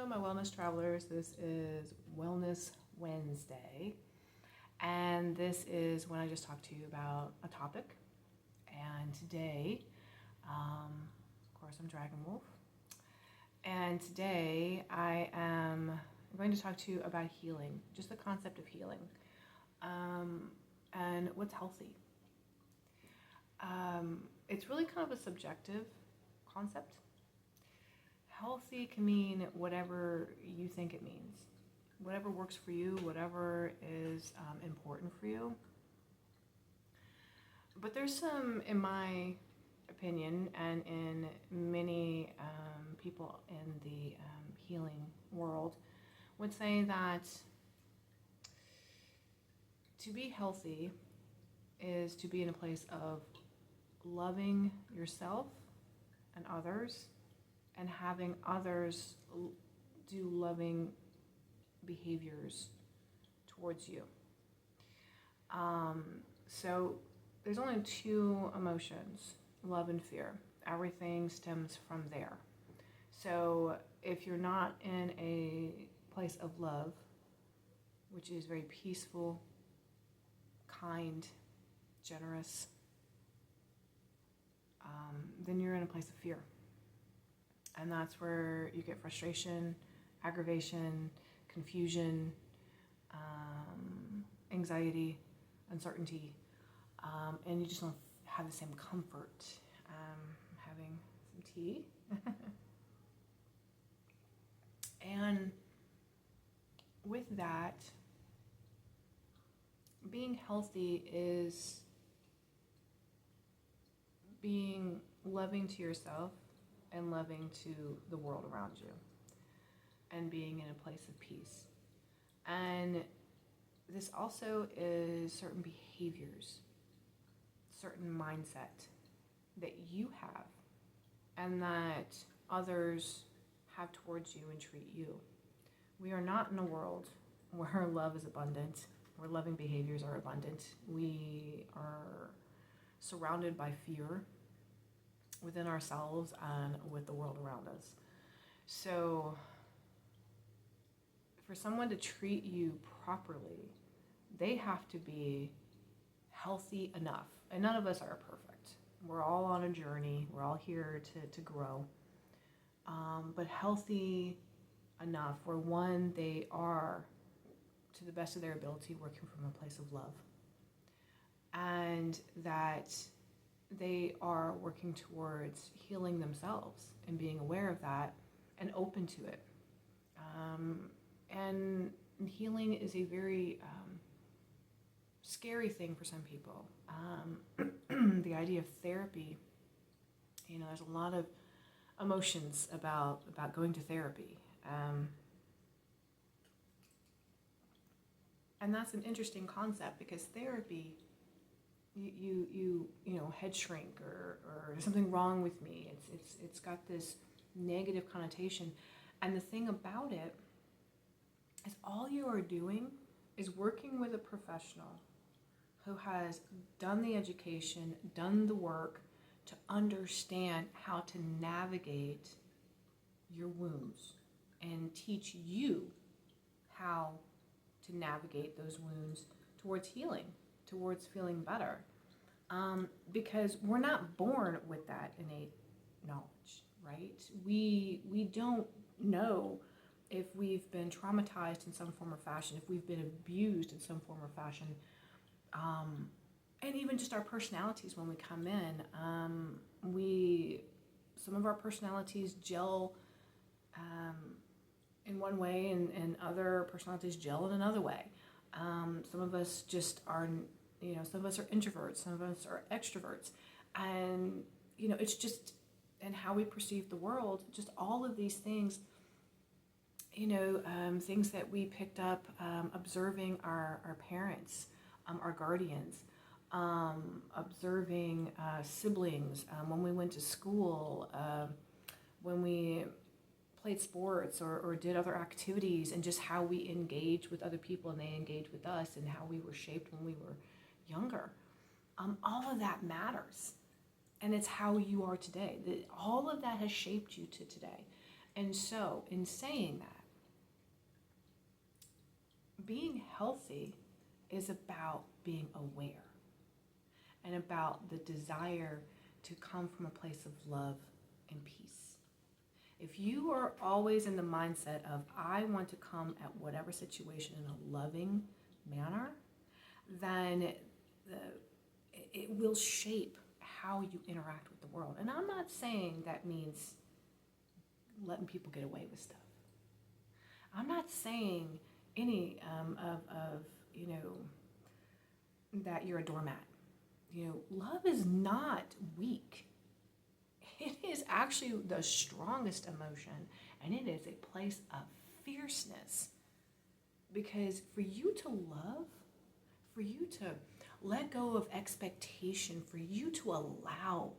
Hello, my wellness travelers. This is Wellness Wednesday, and this is when I just talked to you about a topic. And today, of course, I'm Dragonwolf, and today I am going to talk to you about healing, just the concept of healing, and what's healthy. It's really kind of a subjective concept. Healthy can mean whatever you think it means, whatever works for you, whatever is important for you. But there's some, in my opinion, and in many people in the healing world, would say that to be healthy is to be in a place of loving yourself and others, and having others do loving behaviors towards you. So there's only two emotions, love and fear. Everything stems from there. So if you're not in a place of love, which is very peaceful, kind, generous, then you're in a place of fear. And that's where you get frustration, aggravation, confusion, anxiety, uncertainty, and you just don't have the same comfort. Having some tea. And with that, being healthy is being loving to yourself and loving to the world around you, and being in a place of peace. And this also is certain behaviors, certain mindset that you have and that others have towards you and treat you. We are not in a world where love is abundant, where loving behaviors are abundant. We are surrounded by fear within ourselves and with the world around us. So for someone to treat you properly, they have to be healthy enough. And none of us are perfect. We're all on a journey. We're all here to grow. But healthy enough where, one, they are, to the best of their ability, working from a place of love. And that they are working towards healing themselves and being aware of that and open to it. And healing is a very scary thing for some people. The idea of therapy, there's a lot of emotions about going to therapy. And that's an interesting concept, because therapy, you head shrink or there's something wrong with me. It's got this negative connotation. And the thing about it is, all you are doing is working with a professional who has done the education, done the work to understand how to navigate your wounds and teach you how to navigate those wounds towards healing, towards feeling better, because we're not born with that innate knowledge, right? We don't know if we've been traumatized in some form or fashion, if we've been abused in some form or fashion, and even just our personalities when we come in. Some of our personalities gel in one way, and other personalities gel in another way. Some of us just are, some of us are introverts, some of us are extroverts. And, it's just, and how we perceive the world, just all of these things, things that we picked up observing our parents, our guardians, observing siblings, when we went to school, when we played sports or did other activities, and just how we engage with other people and they engage with us, and how we were shaped when we were younger. All of that matters. And it's how you are today. All of that has shaped you to today. And so, in saying that, being healthy is about being aware and about the desire to come from a place of love and peace. If you are always in the mindset of, I want to come at whatever situation in a loving manner, then it will shape how you interact with the world. And I'm not saying that means letting people get away with stuff. I'm not saying any that you're a doormat. Love is not weak. It is actually the strongest emotion, and it is a place of fierceness. Because for you to love, for you to let go of expectation, for you to allow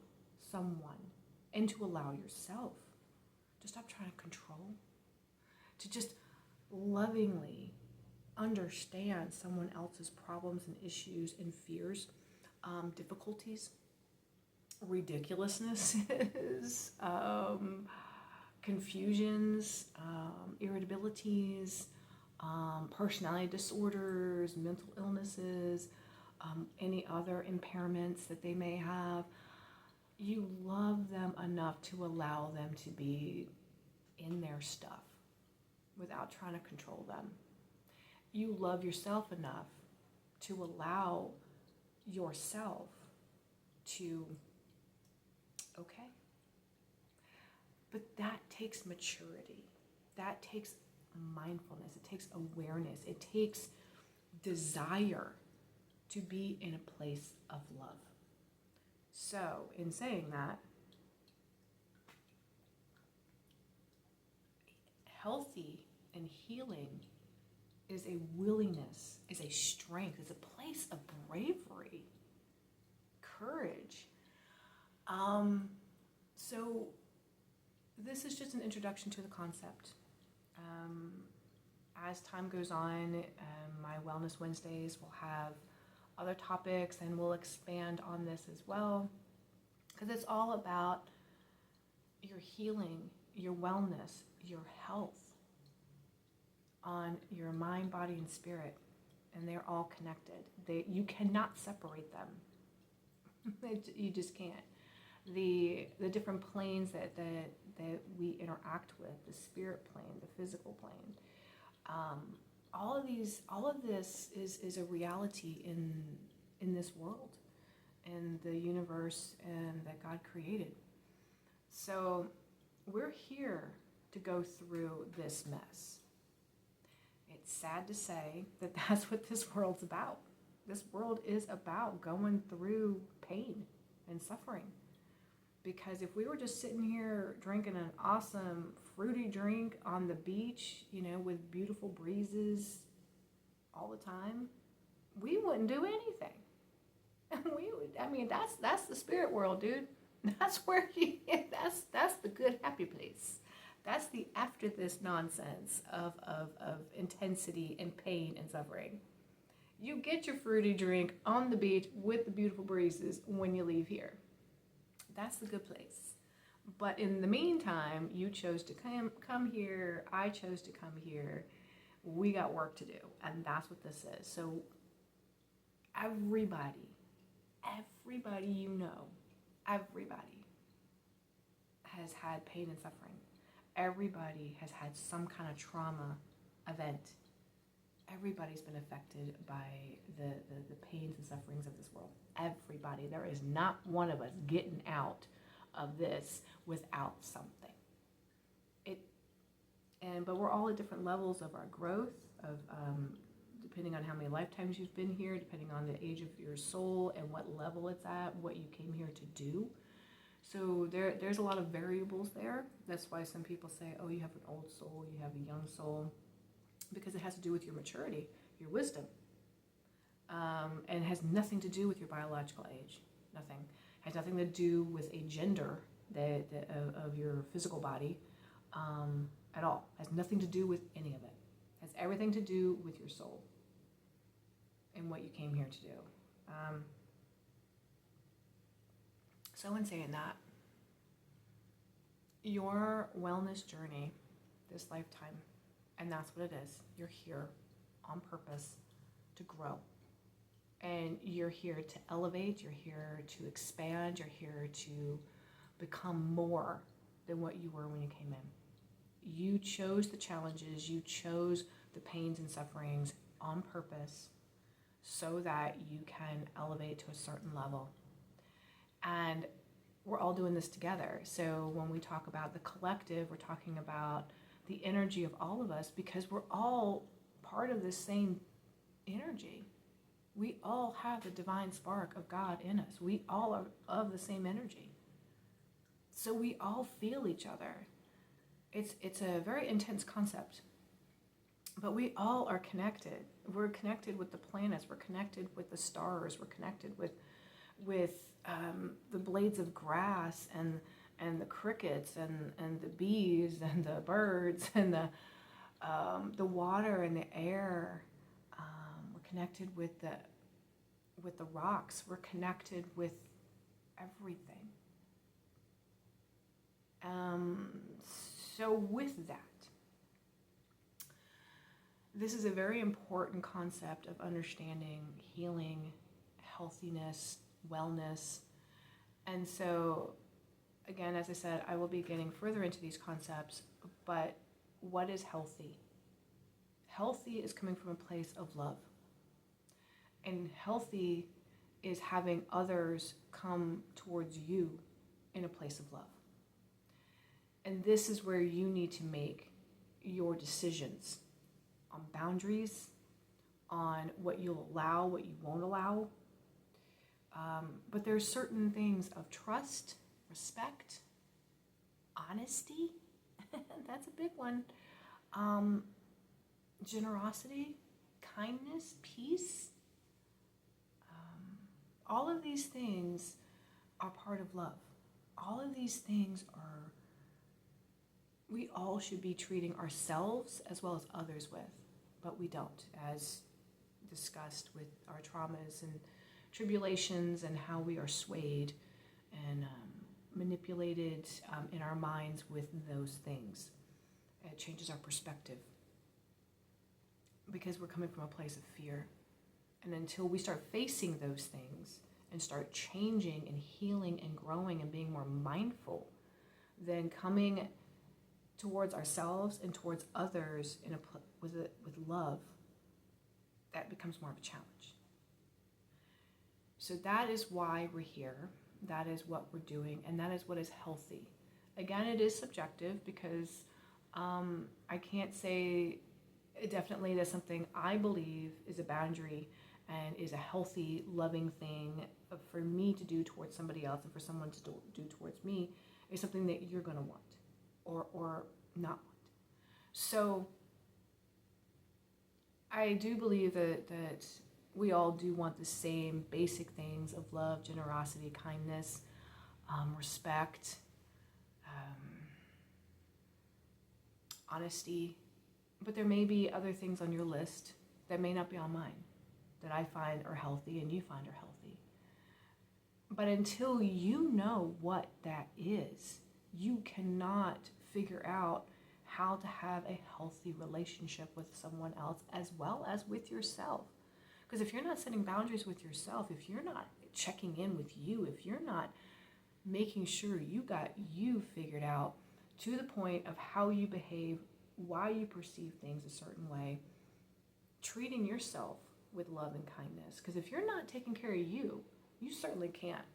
someone and to allow yourself to stop trying to control, to just lovingly understand someone else's problems and issues and fears, difficulties, ridiculousnesses, confusions, irritabilities, personality disorders, mental illnesses, any other impairments that they may have. You love them enough to allow them to be in their stuff without trying to control them. You love yourself enough to allow yourself to, okay. But that takes maturity. That takes mindfulness. It takes awareness. It takes desire to be in a place of love. So, in saying that, healthy and healing is a willingness, is a strength, is a place of bravery, courage. So this is just an introduction to the concept. As time goes on, my Wellness Wednesdays will have other topics, and we'll expand on this as well, because it's all about your healing, your wellness, your health on your mind, body, and spirit, and they're all connected. You cannot separate them. You just can't. The different planes that we interact with, the spirit plane, the physical plane, all of this is a reality in this world, in the universe, and that God created. So we're here to go through this mess. It's sad to say that that's what this world's about. This world is about going through pain and suffering. Because if we were just sitting here drinking an awesome fruity drink on the beach, with beautiful breezes all the time, we wouldn't do anything. That's the spirit world, dude. That's where that's the good, happy place. That's the after this nonsense of intensity and pain and suffering. You get your fruity drink on the beach with the beautiful breezes when you leave here. That's the good place. But in the meantime, you chose to come here. I chose to come here. We got work to do. And that's what this is. So everybody you know, everybody has had pain and suffering. Everybody has had some kind of trauma event. Everybody's been affected by the pains and sufferings of this world. Everybody. There is not one of us getting out of this without something. But we're all at different levels of our growth, of depending on how many lifetimes you've been here, depending on the age of your soul and what level it's at, what you came here to do. So there's a lot of variables there. That's why some people say, oh, you have an old soul, you have a young soul, because it has to do with your maturity, your wisdom, and has nothing to do with your biological age. Nothing. Has nothing to do with a gender of your physical body at all. Has nothing to do with any of it. Has everything to do with your soul and what you came here to do. So in saying that, Your wellness journey this lifetime, and that's what it is. You're here on purpose to grow. And you're here to elevate, you're here to expand, you're here to become more than what you were when you came in. You chose the challenges, you chose the pains and sufferings on purpose so that you can elevate to a certain level. And we're all doing this together. So when we talk about the collective, we're talking about the energy of all of us, because we're all part of the same energy. We all have the divine spark of God in us. We all are of the same energy. So we all feel each other. It's a very intense concept. But we all are connected. We're connected with the planets. We're connected with the stars. We're connected with the blades of grass and the crickets and the bees and the birds and the water and the air. We're connected with the rocks. We're connected with everything. So with that, this is a very important concept of understanding healing, healthiness, wellness. And so, again, as I said, I will be getting further into these concepts, but what is healthy? Healthy is coming from a place of love. And healthy is having others come towards you in a place of love. And this is where you need to make your decisions on boundaries, on what you'll allow, what you won't allow. But there's certain things of trust, respect, honesty. That's a big one. Generosity, kindness, peace. All of these things are part of love. All of these things we all should be treating ourselves as well as others with, but we don't, as discussed with our traumas and tribulations and how we are swayed and manipulated in our minds with those things. It changes our perspective because we're coming from a place of fear. And until we start facing those things and start changing and healing and growing and being more mindful, then coming towards ourselves and towards others with love, that becomes more of a challenge. So that is why we're here. That is what we're doing, and that is what is healthy. Again, it is subjective because I can't say definitely that's something I believe is a boundary and is a healthy, loving thing for me to do towards somebody else and for someone to do towards me is something that you're going to want or not want. So I do believe that we all do want the same basic things of love, generosity, kindness, respect, honesty. But there may be other things on your list that may not be on mine that I find are healthy and you find are healthy. But until you know what that is, you cannot figure out how to have a healthy relationship with someone else as well as with yourself. Because if you're not setting boundaries with yourself, if you're not checking in with you, if you're not making sure you got you figured out to the point of how you behave, why you perceive things a certain way, treating yourself with love and kindness. Because if you're not taking care of you, you certainly can't.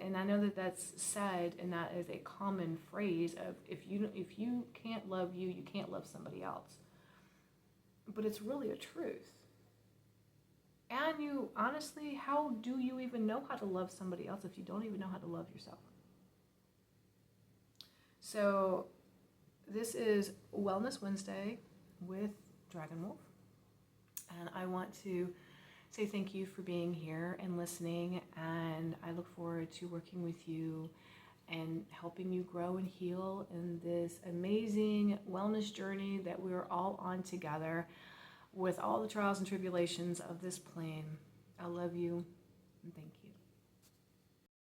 And I know that that's said, and that is a common phrase of if you can't love you, you can't love somebody else. But it's really a truth. And you, honestly, how do you even know how to love somebody else if you don't even know how to love yourself? So this is Wellness Wednesday with Dragonwolf. And I want to say thank you for being here and listening. And I look forward to working with you and helping you grow and heal in this amazing wellness journey that we're all on together with all the trials and tribulations of this plane. I love you and thank you.